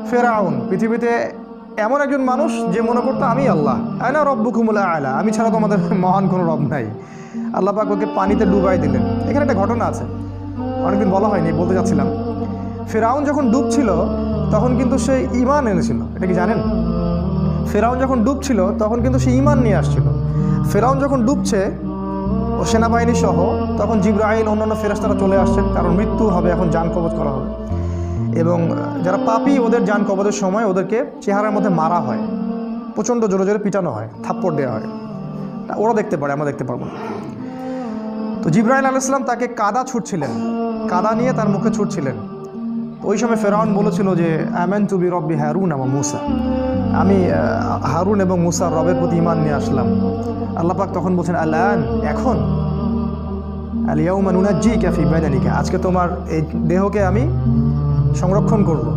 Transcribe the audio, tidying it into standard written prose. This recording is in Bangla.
ফেরাউন পৃথিবীতে এমন একজন মানুষ যে মনে করতো আমি আল্লাহ, আয়না রব্বুকুমুল আ'লা, আমি ছাড়া তোমাদের মহান কোনো রব নাই। আল্লাহ পাক ওকে পানিতে ডুবাই দিলেন। এখানে একটা ঘটনা আছে, অনেকদিন বলা হয়নি, বলতে যাচ্ছিলাম। ফেরাউন যখন ডুবছিল তখন কিন্তু সে ঈমান এনেছিল, এটা কি জানেন? ফেরাউন যখন ডুবছিল তখন কিন্তু সে ঈমান নিয়ে আসছিল। ফেরাউন যখন ডুবছে ও সেনাবাহিনী সহ, তখন জিবরাইল অন্যান্য ফেরেশতারা চলে আসছেন, কারণ মৃত্যু হবে, এখন জান কবজ করা হবে। এবং যারা পাপী ওদের জান কবজের সময় ওদেরকে চেহারার মধ্যে মারা হয়, প্রচণ্ড জোরে জোরে পিটানো হয়, থাপ্পড় দেওয়া হয়। ওরা দেখতে পারে, আমরা দেখতে পারবো না। তো জিবরাইল আলাইহিস সালাম তাকে কাদা ছুটছিলেন, কাদা নিয়ে তার মুখে ছুটছিলেন। ওই সময় ফেরাউন বলেছিল যে আমানতু বিরব্বি হারুন ওয়া মূসা, আমি হারুন এবং মূসার রবের প্রতি ঈমান নিয়ে আসলাম। আল্লাহ পাক তখন বলছেন আলান, এখন, আল ইয়াউমা নুনাজ্জিকা ফি বাদানিকা, আজকে তোমার এই দেহকে আমি সংরক্ষণ করব।